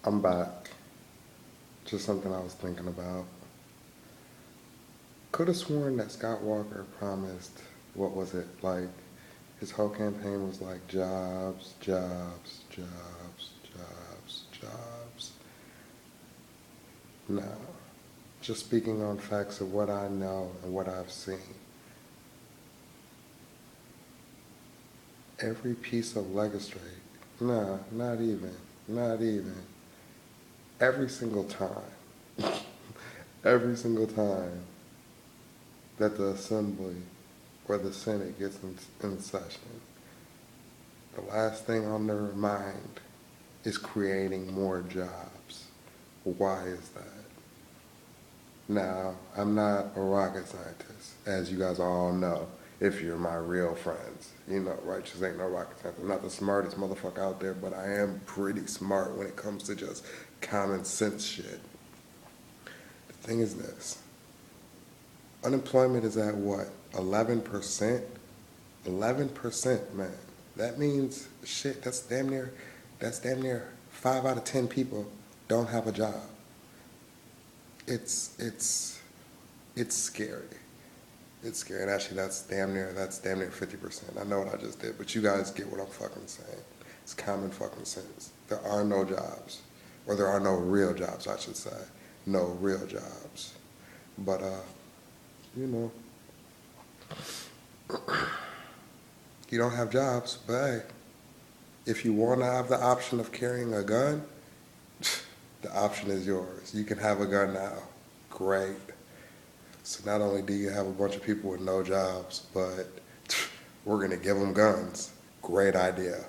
I'm back. Just something I was thinking about. Could have sworn that Scott Walker promised, what was it, like, his whole campaign was like jobs, jobs, jobs, jobs, jobs. No. Just speaking on facts of what I know and what I've seen. Every piece of legislation, nah, not even, not even. Every single time, every single time that the Assembly or the Senate gets in session, the last thing on their mind is creating more jobs. Why is that? Now, I'm not a rocket scientist, as you guys all know, if you're my real friends. You know, righteous ain't no rocket scientist. I'm not the smartest motherfucker out there, but I am pretty smart when it comes to just common sense shit. The thing is this. Unemployment is at what? 11%? 11%, man. That means shit, that's damn near 5 out of 10 people don't have a job. It's it's it's scary. It's scary. And actually that's damn near 50%. I know what I just did, but you guys get what I'm fucking saying. It's common fucking sense. There are no jobs. Or there are no real jobs, I should say. No real jobs. But you know, you don't have jobs, but hey, if you want to have the option of carrying a gun, the option is yours. You can have a gun now. Great. So not only do you have a bunch of people with no jobs, but we're going to give them guns. Great idea.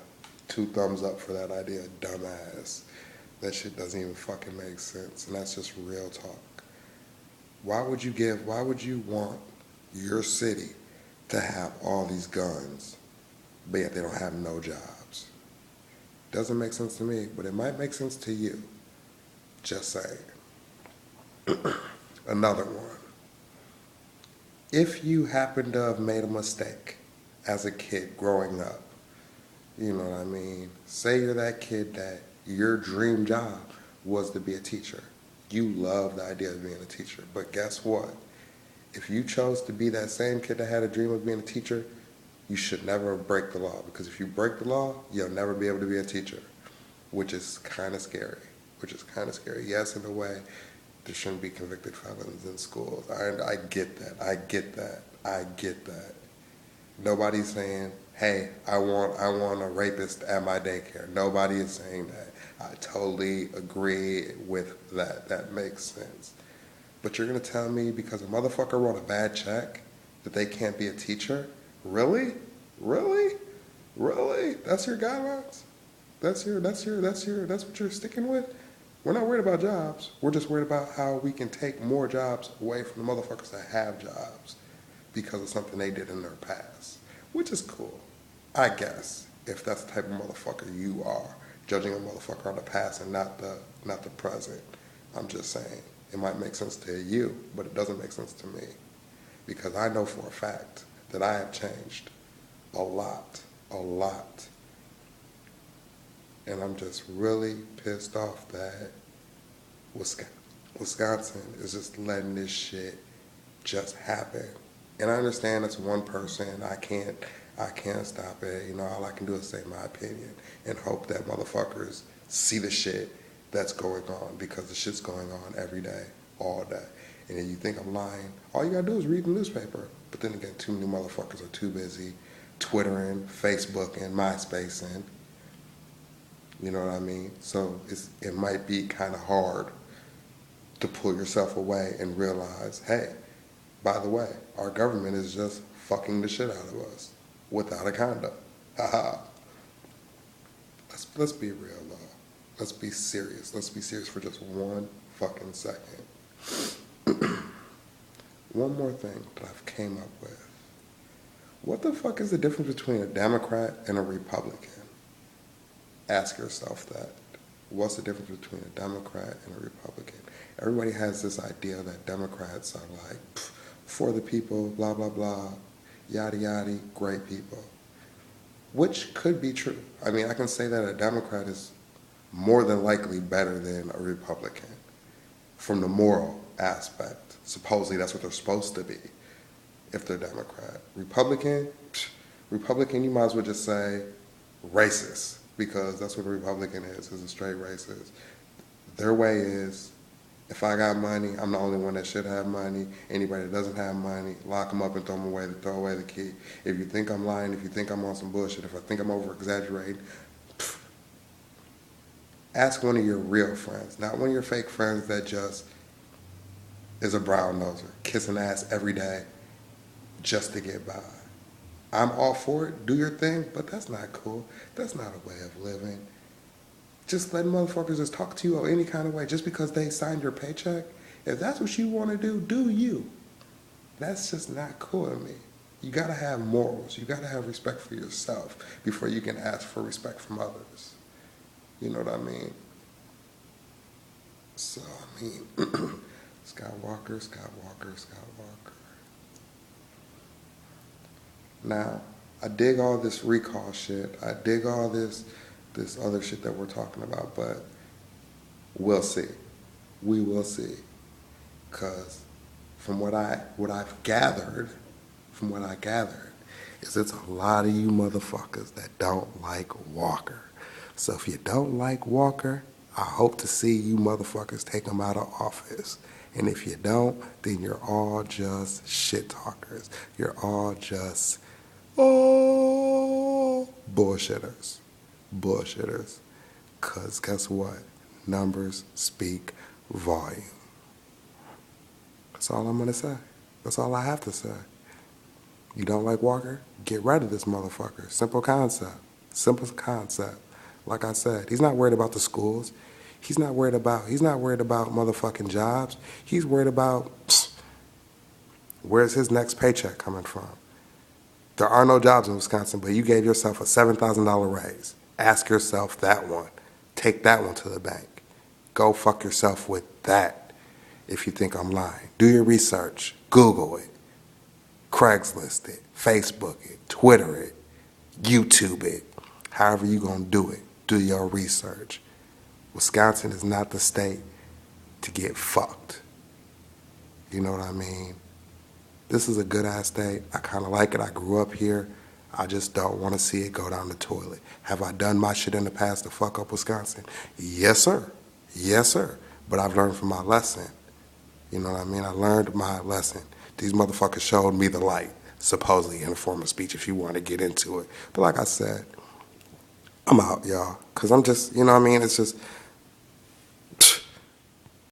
2 thumbs up for that idea, dumbass. That shit doesn't even fucking make sense. And that's just real talk. Why would you want your city to have all these guns, but yet they don't have no jobs? Doesn't make sense to me, but it might make sense to you. Just saying. Another one. If you happen to have made a mistake as a kid growing up, you know what I mean? Say you're that kid that your dream job was to be a teacher. You love the idea of being a teacher. But guess what? If you chose to be that same kid that had a dream of being a teacher, you should never break the law. Because if you break the law, you'll never be able to be a teacher, which is kind of scary. Yes, in a way, there shouldn't be convicted felons in schools. I get that. I get that. Nobody's saying, hey, I want a rapist at my daycare. Nobody is saying that. I totally agree with that. That makes sense. But you're going to tell me because a motherfucker wrote a bad check that they can't be a teacher? Really? Really? Really? That's your guidelines? That's what you're sticking with? We're not worried about jobs. We're just worried about how we can take more jobs away from the motherfuckers that have jobs because of something they did in their past, which is cool, I guess, if that's the type of motherfucker you are, judging a motherfucker on the past and not the present. I'm just saying, it might make sense to you, but it doesn't make sense to me because I know for a fact that I have changed a lot, a lot. And I'm just really pissed off that Wisconsin is just letting this shit just happen. And I understand it's one person. I can't stop it. You know, all I can do is say my opinion and hope that motherfuckers see the shit that's going on because the shit's going on every day, all day. And if you think I'm lying, all you gotta do is read the newspaper. But then again, too many motherfuckers are too busy Twittering, Facebooking, MySpacing. You know what I mean? So it might be kind of hard to pull yourself away and realize, hey, by the way, our government is just fucking the shit out of us without a condom. Haha. Let's be real though. Let's be serious. Let's be serious for just one fucking second. One more thing that I've came up with. What the fuck is the difference between a Democrat and a Republican? Ask yourself that. What's the difference between a Democrat and a Republican? Everybody has this idea that Democrats are like, for the people, blah, blah, blah, yada, yada, great people. Which could be true. I mean, I can say that a Democrat is more than likely better than a Republican from the moral aspect. Supposedly that's what they're supposed to be if they're Democrat. Republican, you might as well just say racist, because that's what a Republican is a straight racist. Their way is, if I got money, I'm the only one that should have money. Anybody that doesn't have money, lock them up and throw away the key. If you think I'm lying, if you think I'm on some bullshit, if I think I'm over-exaggerating, ask one of your real friends, not one of your fake friends that just is a brown noser, kissing ass every day just to get by. I'm all for it, do your thing, but that's not cool. That's not a way of living. Just let motherfuckers just talk to you any kind of way just because they signed your paycheck. If that's what you want to do you. That's just not cool to me. You gotta have morals. You gotta have respect for yourself before you can ask for respect from others. You know what I mean? So, I mean, Scott Walker. Now, I dig all this recall shit. I dig all this other shit that we're talking about, but we'll see. We will see. Because from what I've gathered, is it's a lot of you motherfuckers that don't like Walker. So if you don't like Walker, I hope to see you motherfuckers take him out of office. And if you don't, then you're all just shit talkers. You're all just, bullshitters. Because guess what? Numbers speak volume. That's all I'm going to say. That's all I have to say. You don't like Walker? Get rid of this motherfucker. Simple concept. Like I said, he's not worried about the schools. He's not worried about motherfucking jobs. He's worried about where's his next paycheck coming from. There are no jobs in Wisconsin, but you gave yourself a $7,000 raise. Ask yourself that one. Take that one to the bank. Go fuck yourself with that if you think I'm lying. Do your research. Google it. Craigslist it. Facebook it. Twitter it. YouTube it. However you gonna do it. Do your research. Wisconsin is not the state to get fucked. You know what I mean? This is a good-ass state. I kind of like it. I grew up here. I just don't want to see it go down the toilet. Have I done my shit in the past to fuck up Wisconsin? Yes, sir. But I've learned from my lesson. You know what I mean? I learned my lesson. These motherfuckers showed me the light, supposedly in a form of speech if you want to get into it. But like I said, I'm out, y'all. Because I'm just, you know what I mean? It's just,